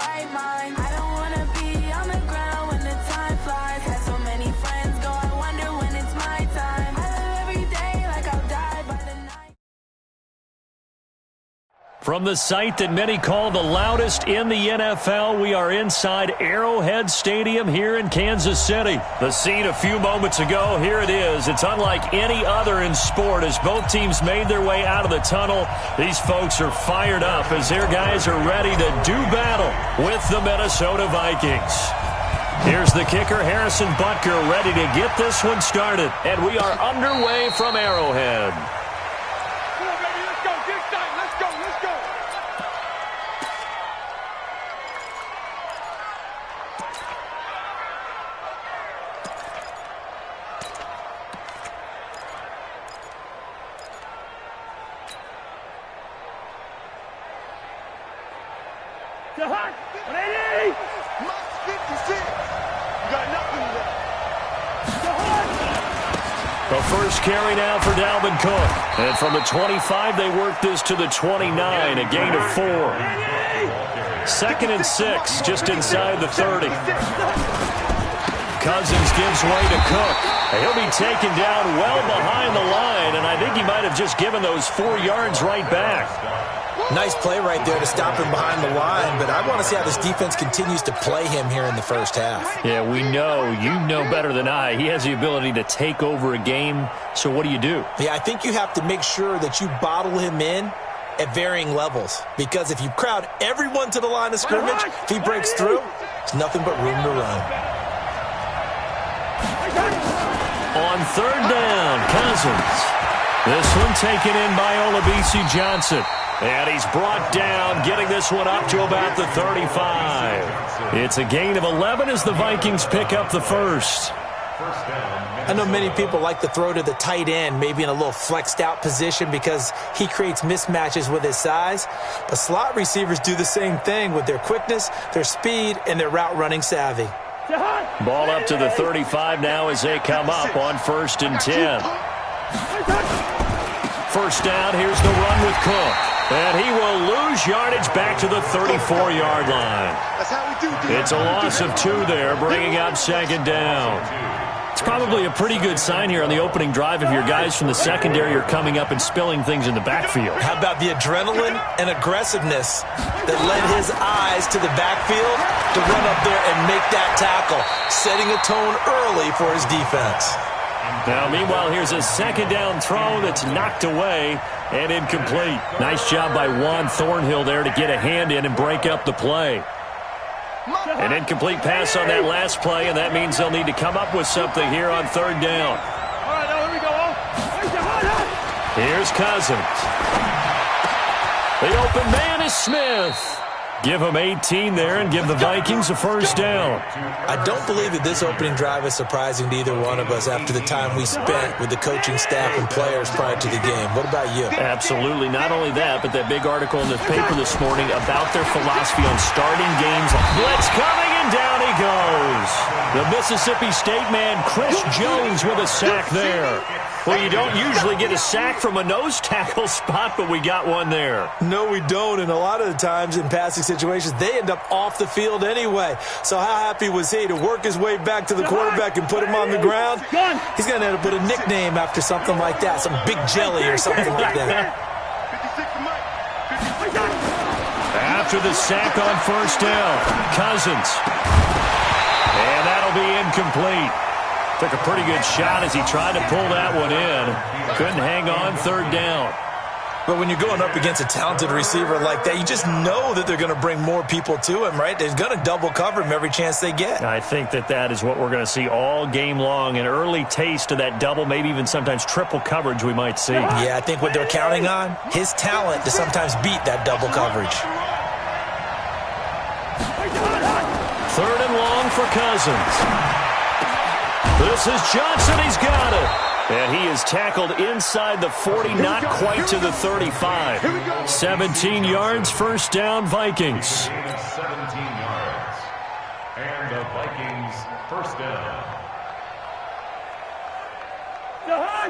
right mind. I don't wanna be on the ground when the time flies. Had so many friends go, I wonder when it's my time. I live every day like I'll die by the night. From the site that many call the loudest in the NFL, we are inside Arrowhead Stadium here in Kansas City. The scene a few moments ago, here it is. It's unlike any other in sport as both teams made their way out of the tunnel. These folks are fired up as their guys are ready to do battle with the Minnesota Vikings. Here's the kicker, Harrison Butker, ready to get this one started. And we are underway from Arrowhead. The first carry now for Dalvin Cook. And from the 25, they work this to the 29, a gain of 4. 2nd and 6, just inside the 30. Cousins gives way to Cook. He'll be taken down well behind the line, and I think he might have just given those 4 yards right back. Nice play right there to stop him behind the line, but I want to see how this defense continues to play him here in the first half. Yeah, we know. You know better than I. He has the ability to take over a game, so what do? Yeah, I think you have to make sure that you bottle him in at varying levels, because if you crowd everyone to the line of scrimmage, if he breaks through, there's nothing but room to run. On 3rd down, Cousins. This one taken in by Olabisi Johnson. And he's brought down, getting this one up to about the 35. It's a gain of 11 as the Vikings pick up the first. I know many people like to throw to the tight end, maybe in a little flexed out position because he creates mismatches with his size. But slot receivers do the same thing with their quickness, their speed, and their route running savvy. Ball up to the 35 now as they come up on 1st and 10. First down, here's the run with Cook. And he will lose yardage back to the 34-yard line. It's a loss of 2 there, bringing up 2nd down. It's probably a pretty good sign here on the opening drive if your guys from the secondary are coming up and spilling things in the backfield. How about the adrenaline and aggressiveness that led his eyes to the backfield to run up there and make that tackle, setting a tone early for his defense. Now, meanwhile, here's a 2nd down throw that's knocked away and incomplete. Nice job by Juan Thornhill there to get a hand in and break up the play. An incomplete pass on that last play, and that means they'll need to come up with something here on 3rd down. All right, now here we go. Here's Cousins. The open man is Smith. Give him 18 there and give the Vikings a first down. I don't believe that this opening drive is surprising to either one of us after the time we spent with the coaching staff and players prior to the game. What about you? Absolutely. Not only that, but that big article in the paper this morning about their philosophy on starting games. Blitz coming, and down he goes. The Mississippi State man, Chris Jones, with a sack there. Well, you don't usually get a sack from a nose tackle spot, but we got one there. No, we don't, and a lot of the times in passing situations, they end up off the field anyway. So how happy was he to work his way back to the quarterback and put him on the ground? He's going to end up with a nickname after something like that, some Big Jelly or something like that. After the sack on 1st down, Cousins. And that'll be incomplete. Took a pretty good shot as he tried to pull that one in. Couldn't hang on 3rd down. But when you're going up against a talented receiver like that, you just know that they're going to bring more people to him, right? They're going to double cover him every chance they get. I think that is what we're going to see all game long. An early taste of that double, maybe even sometimes triple coverage we might see. Yeah, I think what they're counting on, his talent to sometimes beat that double coverage. 3rd and long for Cousins. This is Johnson. He's got it. And he is tackled inside the 40, not quite to the 35. 17 yards, first down, Vikings. 17 yards. And the Vikings first down.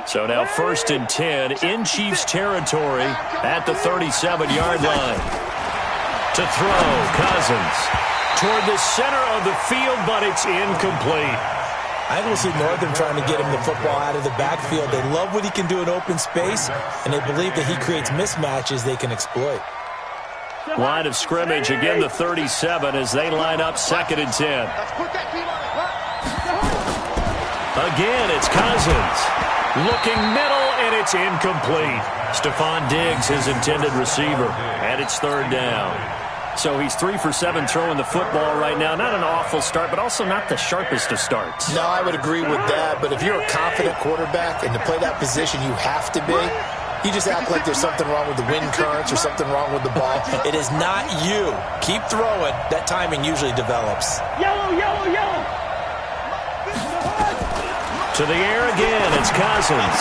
So now 1st and 10 in Chiefs territory at the 37-yard line. To throw, Cousins. Toward the center of the field, but it's incomplete. I think we'll see Northern trying to get him the football out of the backfield. They love what he can do in open space, and they believe that he creates mismatches they can exploit. Line of scrimmage, again the 37 as they line up 2nd and 10. Again, it's Cousins. Looking middle, and it's incomplete. Stephon Diggs, his intended receiver, and it's 3rd down. So he's 3 for 7 throwing the football right now. Not an awful start, but also not the sharpest of starts. No, I would agree with that. But if you're a confident quarterback and to play that position you have to be, you just act like there's something wrong with the wind currents or something wrong with the ball. It is not you. Keep throwing. That timing usually develops. Yellow, yellow, yellow. To the air again, it's Cousins.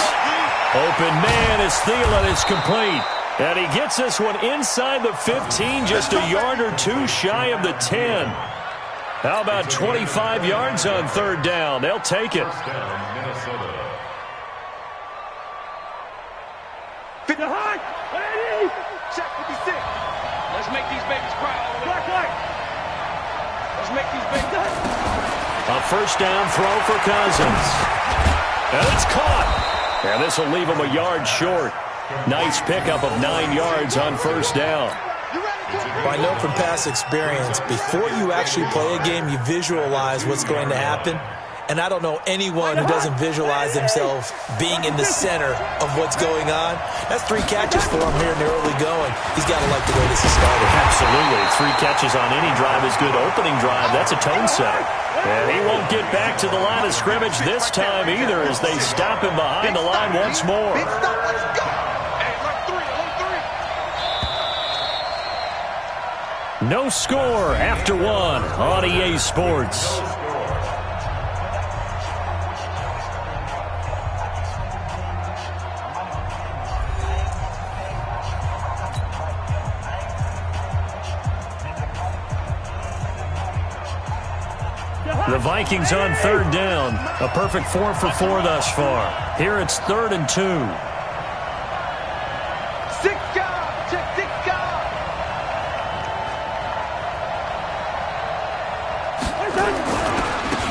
Open man is Thielen, is complete. And he gets this one inside the 15, just a yard or two shy of the 10. How about 25 yards on 3rd down? They'll take it. First down, Minnesota. The high. Check 56. Let's make these babies cry all the way. Black. Let's make these babies. A 1st down throw for Cousins. And it's caught. And this will leave him a yard short. Nice pickup of 9 yards on 1st down. I know from past experience, before you actually play a game, you visualize what's going to happen. And I don't know anyone who doesn't visualize themselves being in the center of what's going on. That's 3 catches for him here in the early going. He's got to like the way this is started. Absolutely. 3 catches on any drive is good. Opening drive, that's a tone setter. And he won't get back to the line of scrimmage this time either as they stop him behind the line once more. No score after 1 on EA Sports. The Vikings on 3rd down. A perfect 4 for 4 thus far. Here it's 3rd and 2.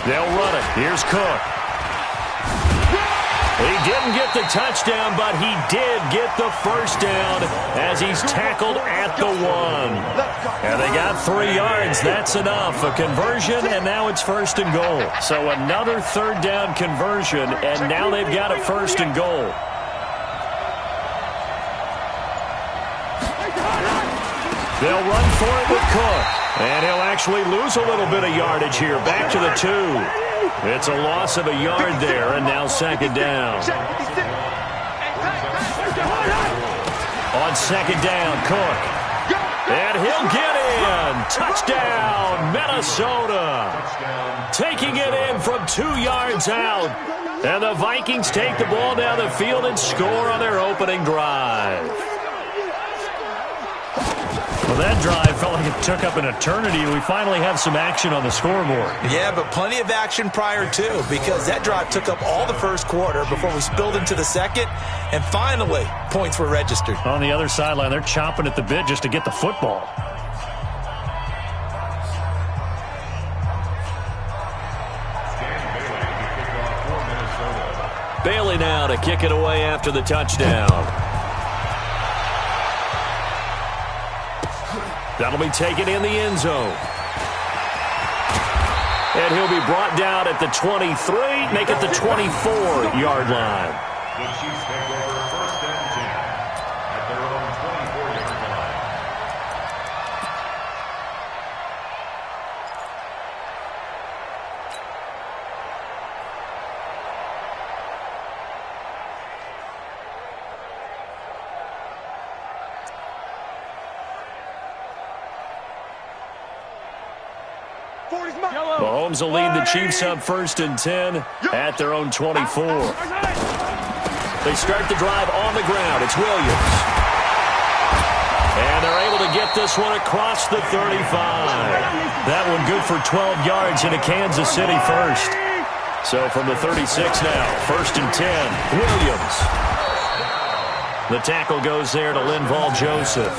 They'll run it. Here's Cook. He didn't get the touchdown, but he did get the 1st down as he's tackled at the 1. And they got 3 yards. That's enough. A conversion, and now it's 1st and goal. So another 3rd down conversion, and now they've got a 1st and goal. They'll run for it with Cook. And he'll actually lose a little bit of yardage here. Back to the 2. It's a loss of a yard there, and now 2nd down. On 2nd down, Cook. And he'll get in. Touchdown, Minnesota. Taking it in from 2 yards out. And the Vikings take the ball down the field and score on their opening drive. Well, that drive felt like it took up an eternity. We finally have some action on the scoreboard. Yeah, but plenty of action prior to, because that drive took up all the 1st quarter before we spilled into the 2nd, and finally, points were registered. On the other sideline, they're chomping at the bit just to get the football. Bailey now to kick it away after the touchdown. That'll be taken in the end zone. And he'll be brought down at the 23, make it the 24-yard line. The Chiefs take over 1st and 10 at their own 24-yard line. Mahomes will lead the Chiefs up 1st and 10 at their own 24. They start the drive on the ground. It's Williams. And they're able to get this one across the 35. That one good for 12 yards into Kansas City 1st. So from the 36 now, 1st and 10, Williams. The tackle goes there to Linval Joseph.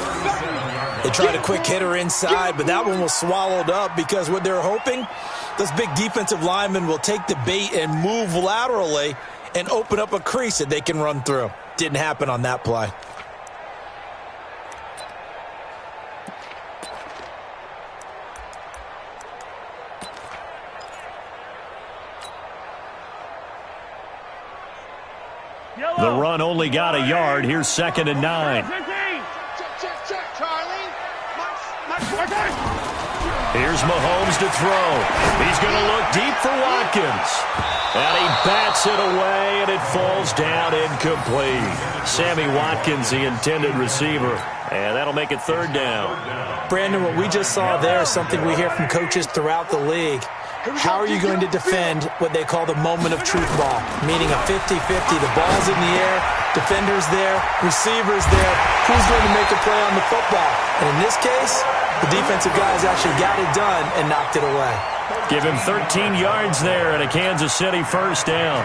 They tried a quick hitter inside, but that one was swallowed up because what they're hoping, those big defensive linemen will take the bait and move laterally and open up a crease that they can run through. Didn't happen on that play. The run only got a yard. Here's 2nd and 9. Check, Charlie. Here's Mahomes to throw. He's going to look deep for Watkins. And he bats it away, and it falls down incomplete. Sammy Watkins, the intended receiver. And that'll make it 3rd down. Brandon, what we just saw there is something we hear from coaches throughout the league. How are you going to defend what they call the moment of truth ball, meaning a 50-50? The ball's in the air, defenders there, receivers there. Who's going to make a play on the football? And in this case, the defensive guys actually got it done and knocked it away. Give him 13 yards there and a Kansas City 1st down.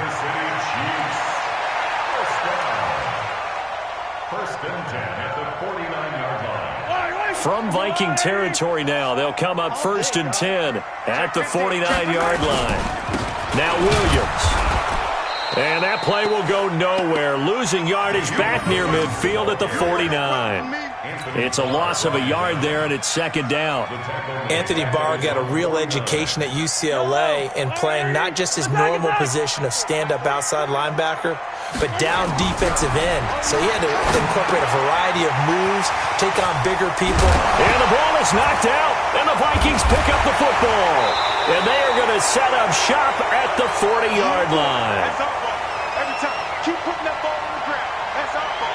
First and 10 at the 49-yard line. From Viking territory now, they'll come up 1st and 10 at the 49-yard line. Now Williams. And that play will go nowhere. Losing yardage back near midfield at the 49. It's a loss of a yard there, and it's 2nd down. Anthony Barr got a real education at UCLA in playing not just his normal position of stand-up outside linebacker, but down defensive end. So he had to incorporate a variety of moves, take on bigger people. And the ball is knocked out, and the Vikings pick up the football. And they are going to set up shop at the 40-yard line. That's our ball. Every time. Keep putting that ball on the ground. That's our ball.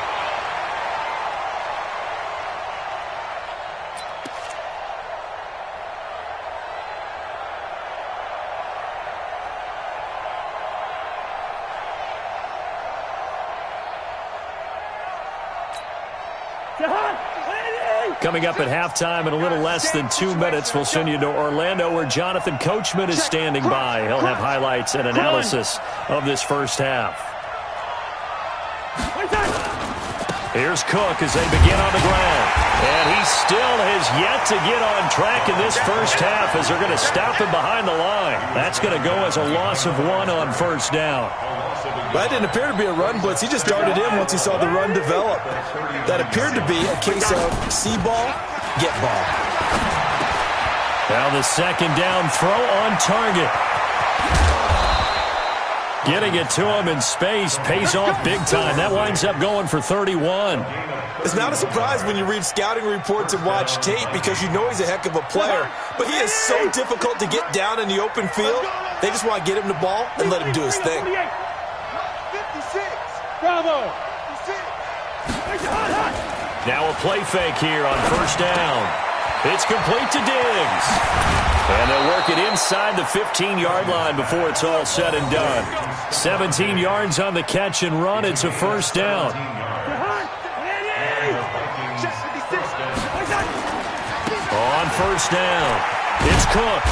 Coming up at halftime in a little less than 2 minutes, we'll send you to Orlando where Jonathan Coachman is standing by. He'll have highlights and analysis of this first half. Here's Cook as they begin on the ground. And he still has yet to get on track in this first half as they're going to stop him behind the line. That's going to go as a loss of 1 on 1st down. That didn't appear to be a run blitz. He just darted in once he saw the run develop. That appeared to be a case of see ball, get ball. Now the 2nd down throw on target. Getting it to him in space pays off big time. That winds up going for 31. It's not a surprise when you read scouting reports and watch tape because you know he's a heck of a player. But he is so difficult to get down in the open field. They just want to get him the ball and let him do his thing. 56. Bravo. 56. Now a play fake here on 1st down. It's complete to Diggs. And they'll work it inside the 15-yard line before it's all said and done. 17 yards on the catch and run. It's a 1st down. On 1st down, it's Cook.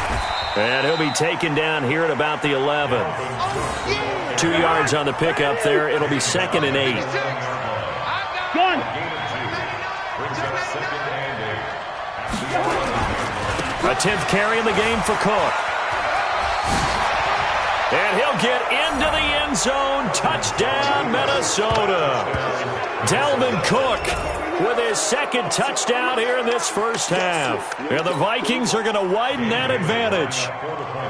And he'll be taken down here at about the 11. 2 yards on the pickup there. It'll be 2nd and 8. A 10th carry in the game for Cook. And he'll get into the end zone. Touchdown, Minnesota. Dalvin Cook with his 2nd touchdown here in this first half. And the Vikings are going to widen that advantage.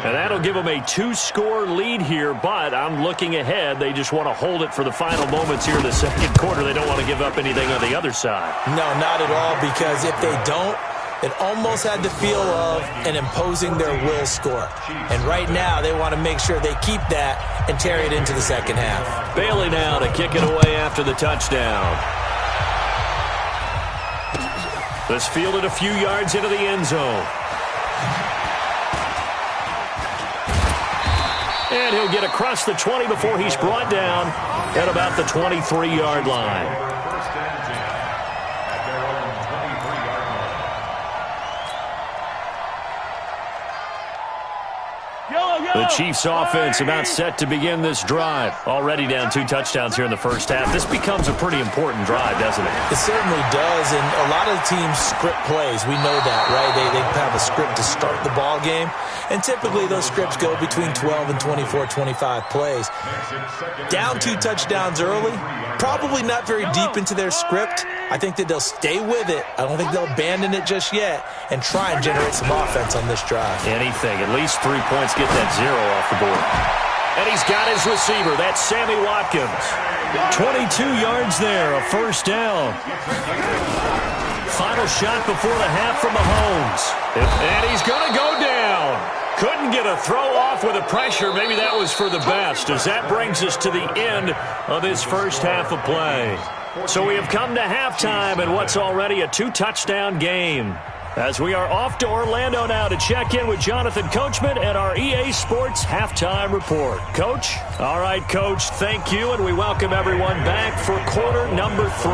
And that'll give them a 2-score lead here, but I'm looking ahead. They just want to hold it for the final moments here in the 2nd quarter. They don't want to give up anything on the other side. No, not at all, because if they don't, it almost had the feel of an imposing their will score. And right now, they want to make sure they keep that and carry it into the 2nd half. Bailey now to kick it away after the touchdown. This fielded a few yards into the end zone. And he'll get across the 20 before he's brought down at about the 23-yard line. The Chiefs offense about set to begin this drive. Already down 2 touchdowns here in the first half. This becomes a pretty important drive, doesn't it? It certainly does, and a lot of the teams script plays. We know that, right? They have a script to start the ball game, and typically those scripts go between 12 and 24, 25 plays. Down 2 touchdowns early, probably not very deep into their script. I think that they'll stay with it. I don't think they'll abandon it just yet and try and generate some offense on this drive. Anything. At least 3 points, get that 0 off the board. And he's got his receiver. That's Sammy Watkins. 22 yards there, a first down. Final shot before the half from Mahomes. And he's going to go down. Couldn't get a throw off with the pressure. Maybe that was for the best, as that brings us to the end of this first half of play. So we have come to halftime in what's already a 2-touchdown game. As we are off to Orlando now to check in with Jonathan Coachman at our EA Sports Halftime Report. Coach? All right, Coach, thank you, and we welcome everyone back for quarter number 3.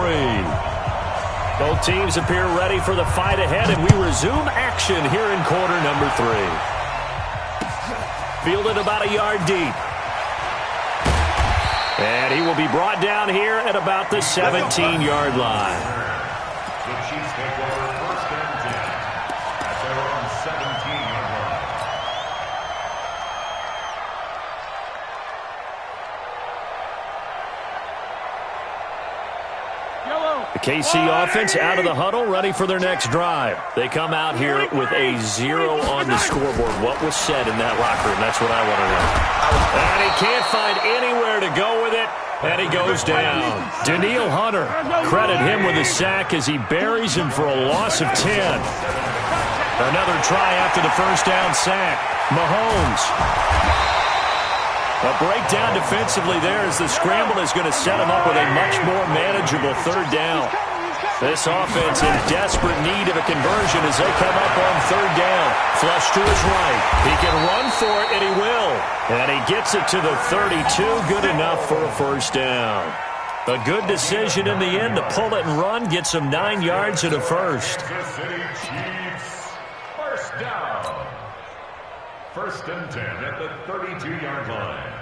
Both teams appear ready for the fight ahead, and we resume action here in quarter number 3. Fielded about a yard deep. And he will be brought down here at about the 17-yard line. The Chiefs take over first and 10 at their own 17-yard line. The KC offense out of the huddle, ready for their next drive. They come out here with a 0 on the scoreboard. What was said in that locker room? That's what I want to know. And he can't find anywhere to go with it, and he goes down. Danielle Hunter, credit him with a sack as he buries him for a loss of 10. Another try after the first down sack. Mahomes. A breakdown defensively there as the scramble is going to set him up with a much more manageable third down. This offense in desperate need of a conversion as they come up on third down. Flush to his right. He can run for it, and he will. And he gets it to the 32. Good enough for a first down. A good decision in the end to pull it and run. Gets him 9 yards and a first. Kansas City Chiefs, first down. First and 10 at the 32-yard line.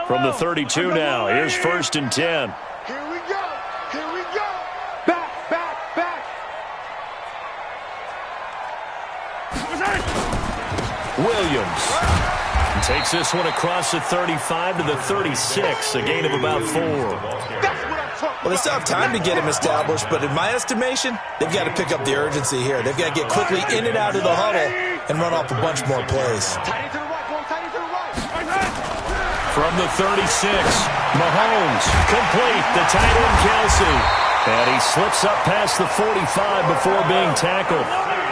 From the 32 now, here's first and 10. Here we go. Here we go. Back, back, back. Williams takes this one across the 35 to the 36, a gain of about 4. Well, they still have time to get him established, but in my estimation, they've got to pick up the urgency here. They've got to get quickly in and out of the huddle and run off a bunch more plays. Tight to the right, boy. Tight to the right. From the 36, Mahomes, complete, the tight end Kelsey. And he slips up past the 45 before being tackled.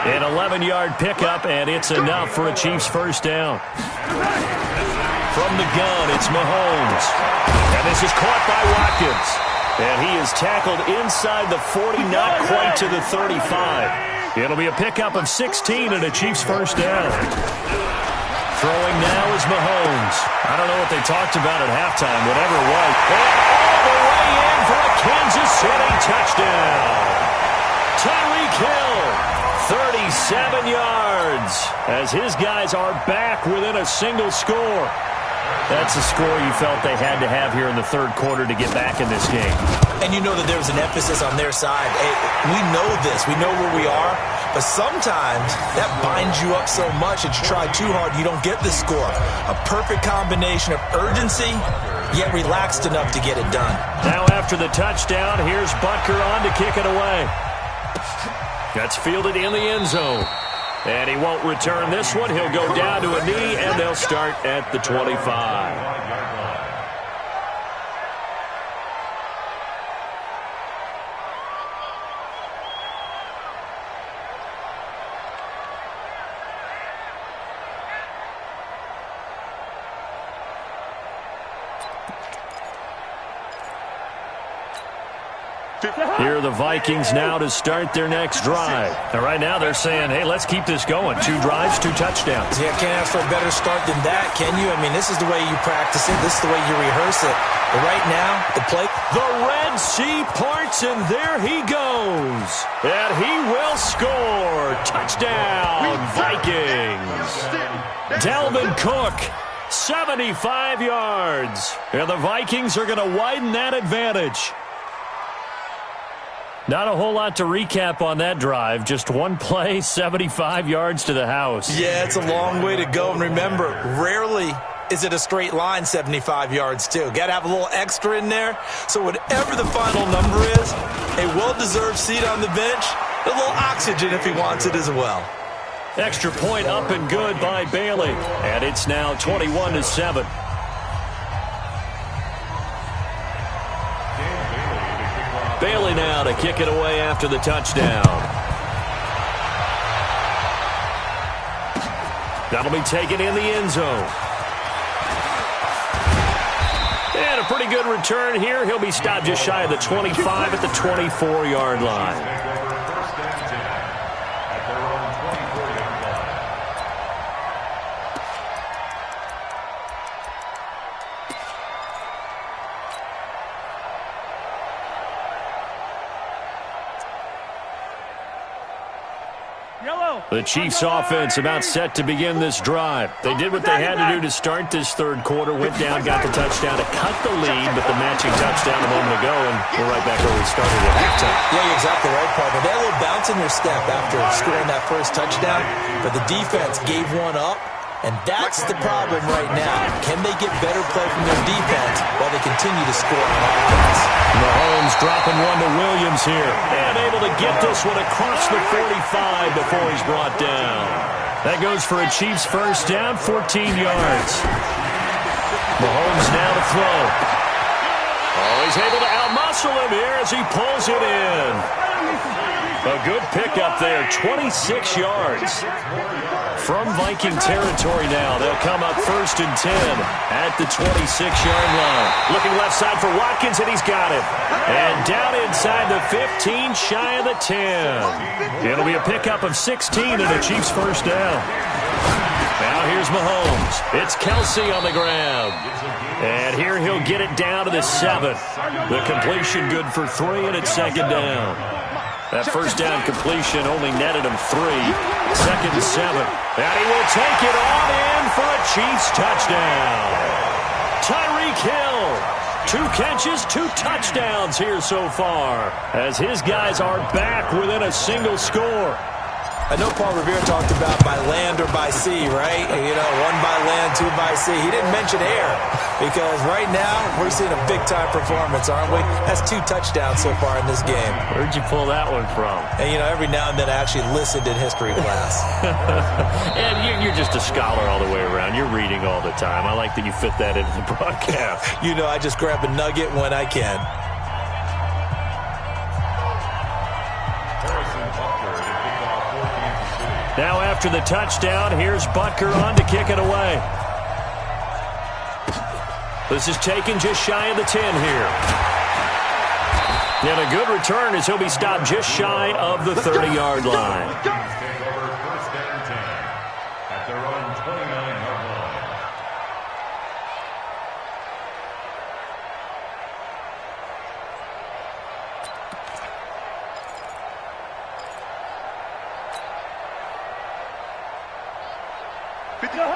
An 11-yard pickup, and it's enough for a Chiefs first down. From the gun, it's Mahomes. And this is caught by Watkins. And he is tackled inside the 40, not quite to the 35. It'll be a pickup of 16 and a Chiefs first down. Throwing now is Mahomes. I don't know what they talked about at halftime, whatever it was. And all the way in for a Kansas City touchdown. Tyreek Hill, 37 yards, as his guys are back within a single score. That's a score you felt they had to have here in the third quarter to get back in this game. And you know that there was an emphasis on their side. Hey, we know this. We know where we are. But sometimes that binds you up so much that you try too hard, you don't get the score. A perfect combination of urgency, yet relaxed enough to get it done. Now after the touchdown, here's Butker on to kick it away. That's fielded in the end zone. And he won't return this one. He'll go down to a knee, and they'll start at the 25. Here are the Vikings now to start their next drive. And right now they're saying, hey, let's keep this going. 2 drives, 2 touchdowns. Yeah, can't ask for a better start than that, can you? I mean, this is the way you practice it. This is the way you rehearse it. But right now, the play. The Red Sea parts, and there he goes. And he will score. Touchdown, Vikings. Dalvin Cook, 75 yards. And the Vikings are going to widen that advantage. Not a whole lot to recap on that drive. Just one play, 75 yards to the house. Yeah, it's a long way to go. And remember, rarely is it a straight line 75 yards, too. Got to have a little extra in there. So whatever the final number is, a well-deserved seat on the bench, a little oxygen if he wants it as well. Extra point up and good by Bailey. And it's now 21-7. Bailey now to kick it away after the touchdown. That'll be taken in the end zone. And a pretty good return here. He'll be stopped just shy of the 25 at the 24-yard line. The Chiefs offense about set to begin this drive. They did what they had to do to start this third quarter, went down, got the touchdown to cut the lead, but the matching touchdown a moment ago, and we're right back where we started at halftime. Yeah, you're exactly right, partner. They had a little bounce in their step after scoring that first touchdown, but the defense gave one up, and that's the problem right now. Can they get better play from their defense while they continue to score on offense? Mahomes dropping one to Williams here. And able to get this one across the 45 before he's brought down. That goes for a Chiefs first down, 14 yards. Mahomes now to throw. Oh, he's able to outmuscle him here as he pulls it in. A good pickup there, 26 yards. From Viking territory now, they'll come up first and 10 at the 26-yard line. Looking left side for Watkins, and he's got it. And down inside the 15, shy of the 10. It'll be a pickup of 16 and a Chiefs first down. Now here's Mahomes. It's Kelsey on the ground. And here he'll get it down to the 7. The completion good for 3, and it's second down. That first down completion only netted him 3. Second and 7. And he will take it on in for a Chiefs touchdown. Tyreek Hill. 2 catches, 2 touchdowns here so far, as his guys are back within a single score. I know Paul Revere talked about by land or by sea, right? You know, 1 by land, 2 by sea. He didn't mention air because right now we're seeing a big-time performance, aren't we? That's 2 touchdowns so far in this game. Where'd you pull that one from? And, you know, every now and then I actually listened in history class. And you're just a scholar all the way around. You're reading all the time. I like that you fit that into the broadcast. You know, I just grab a nugget when I can. Now after the touchdown, here's Butker on to kick it away. This is taken just shy of the 10 here. And a good return as he'll be stopped just shy of the 30-yard line.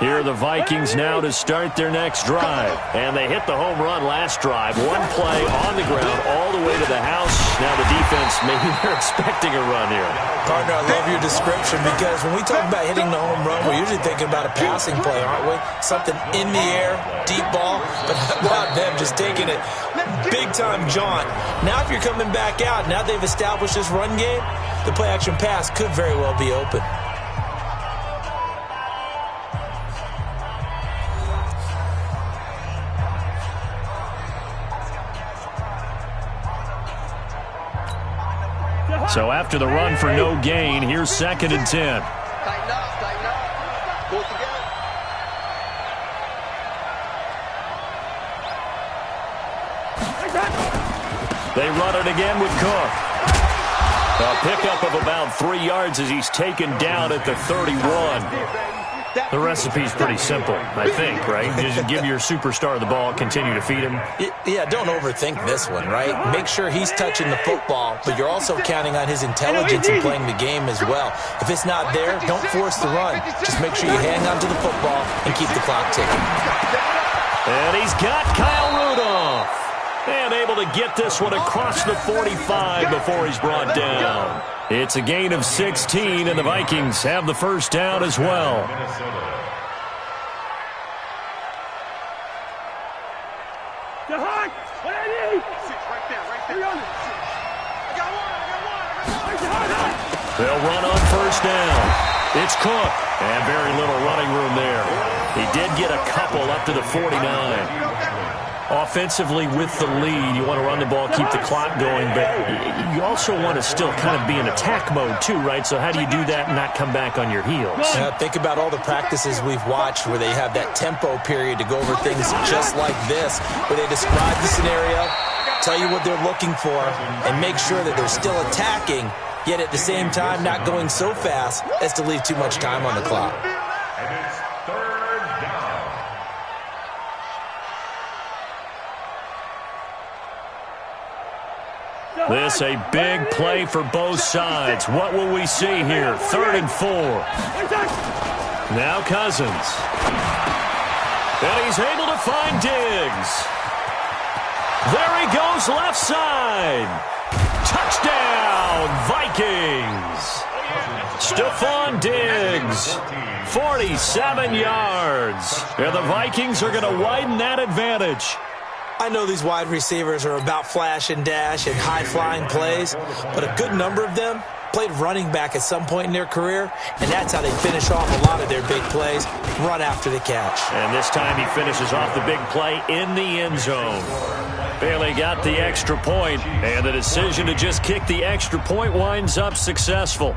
Here are the Vikings now to start their next drive. And they hit the home run last drive. 1 play on the ground all the way to the house. Now the defense, maybe they're expecting a run here. Partner, I love your description because when we talk about hitting the home run, we're usually thinking about a passing play, aren't we? Something in the air, deep ball. But how about them just taking it big-time jaunt? Now if you're coming back out, now they've established this run game, the play-action pass could very well be open. So after the run for no gain, here's second and 10. Tighten up, tighten up. Pull together. They run it again with Cook. A pickup of about 3 yards as he's taken down at the 31. The recipe's pretty simple, I think, right? Just give your superstar the ball, continue to feed him. Yeah, don't overthink this one, right? Make sure he's touching the football, but you're also counting on his intelligence in playing the game as well. If it's not there, don't force the run. Just make sure you hang on to the football and keep the clock ticking. And he's got Kyle Rudolph. And able to get this one across the 45 before he's brought down. It's a gain of 16, and the Vikings have the first down as well. They'll run on first down. It's Cook, and very little running room there. He did get a couple up to the 49. Offensively with the lead, you want to run the ball, keep the clock going, but you also want to still kind of be in attack mode too, right? So how do you do that and not come back on your heels? Think about all the practices we've watched where they have that tempo period to go over things just like this, where they describe the scenario, tell you what they're looking for, and make sure that they're still attacking, yet at the same time not going so fast as to leave too much time on the clock. And it's third down. This a big play for both sides. What will we see here? 3rd and 4. Now Cousins. And he's able to find Diggs. There he goes left side. Touchdown, Vikings. Stephon Diggs, 47 yards. And the Vikings are going to widen that advantage. I know these wide receivers are about flash and dash and high-flying plays, but a good number of them played running back at some point in their career, and that's how they finish off a lot of their big plays, run after the catch. And this time he finishes off the big play in the end zone. Bailey got the extra point, and the decision to just kick the extra point winds up successful.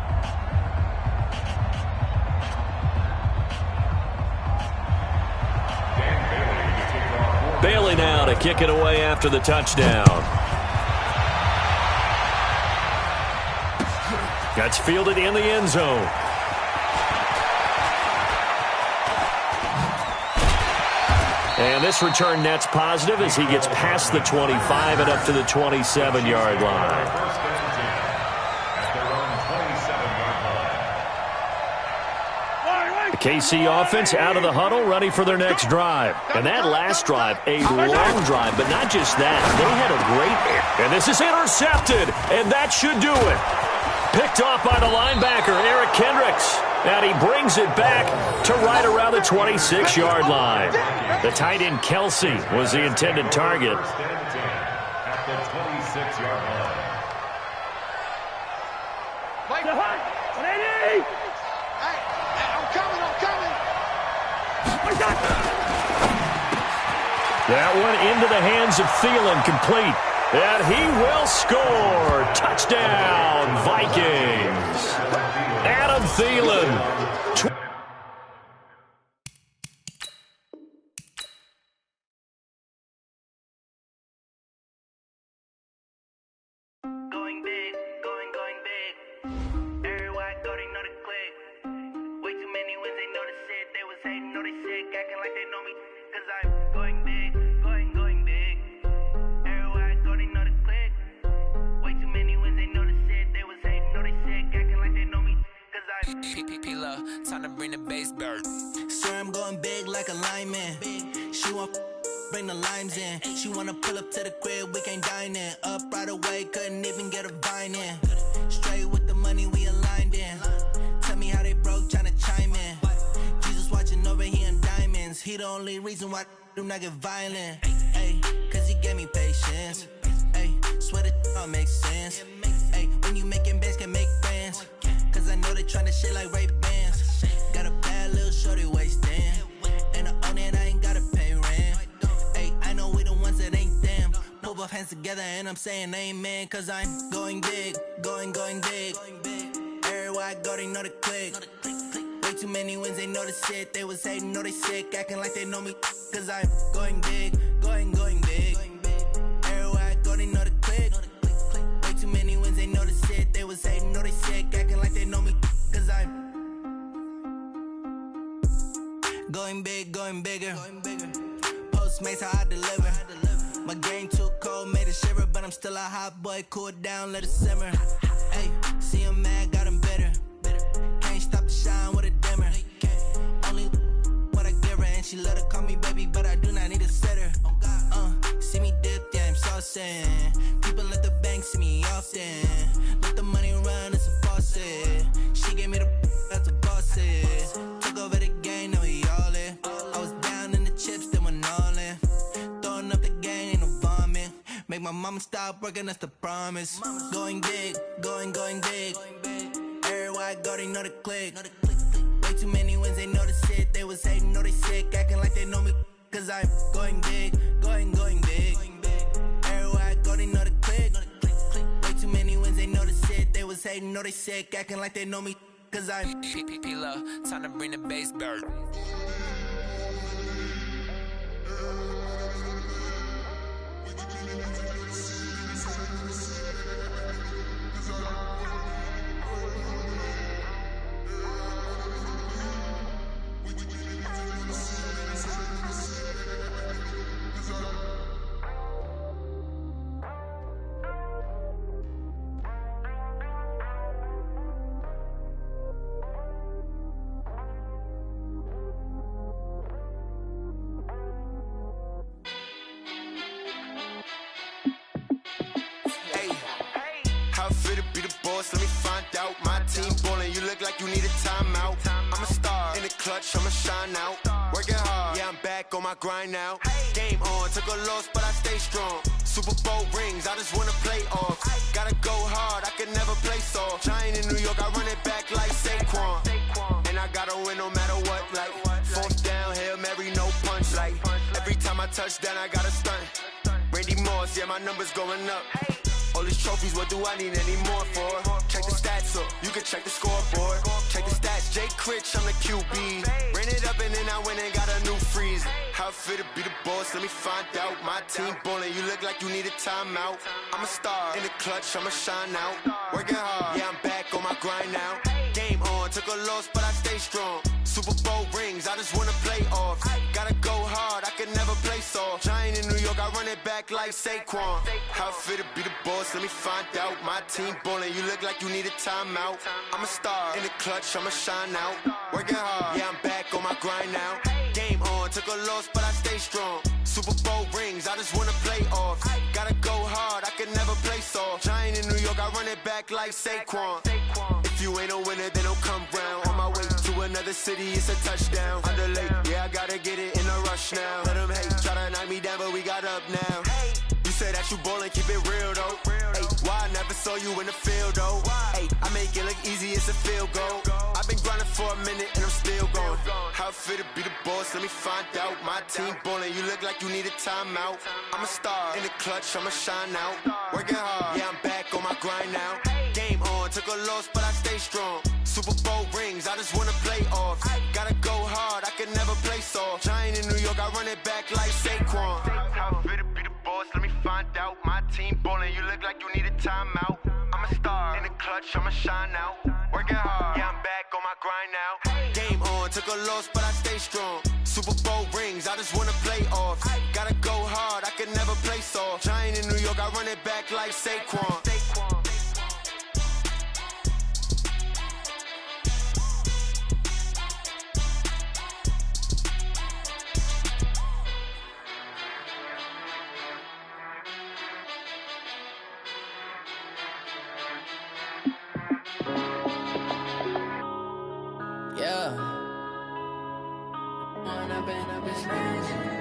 Bailey now to kick it away after the touchdown. Gets fielded in the end zone. And this return net's positive as he gets past the 25 and up to the 27-yard line. The KC offense out of the huddle, ready for their next drive. And that last drive, a long drive, but not just that. They had a great... And this is intercepted, and that should do it. Picked off by the linebacker, Eric Kendricks. And he brings it back to right around the 26-yard line. The tight end, Kelsey, was the intended target. At the 26-yard line. That one into the hands of Thielen, complete. And he will score. Touchdown, Vikings. Adam Thielen. Going big, going big. Everywhere I go, they know the click. Way too many wins, they know the shit. They was hating, know they sick, acting like they know me. Cause I'm going big, going big. Everywhere I go, they know the click. Way too many wins, they know the shit. They was hating, know they sick, acting like they know me. Cause I'm P-P-P-Love, time to bring the bass bird. Swear I'm going big like a lineman. She want bring the limes in. She wanna pull up to the crib, we can't dine in. Up right away, couldn't even get a vine in. Straight with the money, we aligned in. Tell me how they broke, tryna chime in. Jesus watching over here in diamonds. He the only reason why do not get violent. Ay, cause he gave me patience. Ay, swear that all makes sense. Ay, when you making bands, can make friends. Cause I know they tryna shit like Ray-Bans. Got a bad little shorty wasting. And I own it, I ain't gotta pay rent. Ay, I know we the ones that ain't them. Pull both hands together and I'm saying amen. Cause I'm going big, going big. Everywhere I go, they know the click. Way too many wins, they know the shit. They was hating, know they sick, acting like they know me. Cause I'm going big, going big. Everywhere I go, they know the click. Way too many wins, they know the shit. They was hating, know they sick, acting like they know me. Cause I'm Going big, going bigger. Postmates, how I deliver. My game too cold, made it shiver, but I'm still a hot boy. Cool it down, let it simmer. Hey, see him mad, got him bitter. Can't stop the shine with a dimmer. Only what I give her, and she let her call me baby, but I do not need a sitter. See me dip, yeah, I'm saucing. People at the bank see me often. Let the money run, it's a faucet. She gave me the that's a boss is. Took over the game, now we all in. I was down in the chips, then went all in. Throwing up the game, ain't no vomit. Make my mama stop working, that's the promise. Going big, going big. Everywhere I go, they know the click. Way too many wins, they know the shit. They was hating, know they sick, acting like they know me. Cause I'm going big, going big. Everywhere I go, they know the click. Way too many wins, they know the shit. They was hating, know they sick, acting like they know me. Cause I'm P-P-P-Love, time to bring the bass back. Let me find out. My team ballin', you look like you need a timeout. I'm a star in the clutch, I'ma shine out. Working hard, yeah, I'm back on my grind now. Game on, took a loss, but I stay strong. Super Bowl rings, I just wanna play off. Gotta go hard, I can never play soft. Giant in New York, I run it back like Saquon. And I gotta win no matter what, like fourth down, Hail Mary, no punch. Like every time I touch down, I gotta stunt. Randy Moss, yeah, my numbers going up. All these trophies, what do I need any more for? Check the stats up, you can check the scoreboard. Check the stats, Jake Critch, I'm the QB. Ran it up and then I went and got a new freeze. How it feel to be the boss, let me find out. My team ballin', you look like you need a timeout. I'm a star in the clutch, I'ma shine out. Working hard, yeah, I'm back on my grind now. Game on, took a loss, but I stay strong. Super Bowl rings, I just wanna play off. Gotta go hard, I can never play soft. Giant in New York, I run it back like Saquon. How it feel to be the boss, let me find out. My team ballin', you look like you need a timeout. I'm a star in the clutch, I'ma shine out. Working hard, yeah, I'm back on my grind now. Game on, took a loss, but I stay strong. Super Bowl rings, I just wanna play off. Gotta go hard, I can never play soft. Giant in New York, I run it back like Saquon. If you ain't a winner, then don't come round. On my way to another city, it's a touchdown. Underlay, yeah, I gotta get it in a rush now. Let them hate, try to knock me down, but we got up now. You say that you ballin', keep it real though. Hey, why I never saw you in the field though? Hey, I make it look easy, it's a field goal. I've been grinding for a minute and I'm still going. How it feel to be the boss, let me find out. My team ballin', you look like you need a timeout. I'm a star in the clutch, I'ma shine out. Working hard, yeah, I'm back on my grind now. Game on, took a loss, but I stay strong. Super Bowl rings, I just wanna play off. Gotta go hard, I can never play soft. Giant in New York, I run it back like Saquon. How it feel to be the boss, let me find out. My team ballin', you look like you need a timeout. I'm a star in the clutch, I'ma shine out. Working hard, yeah, I'm back on my grind now. Game on, took a loss, but I stay strong. Super Bowl rings, I just wanna play off. Gotta go hard, I can never play soft. Giant in New York, I run it back like Saquon. Yeah. Wanna been up his friends.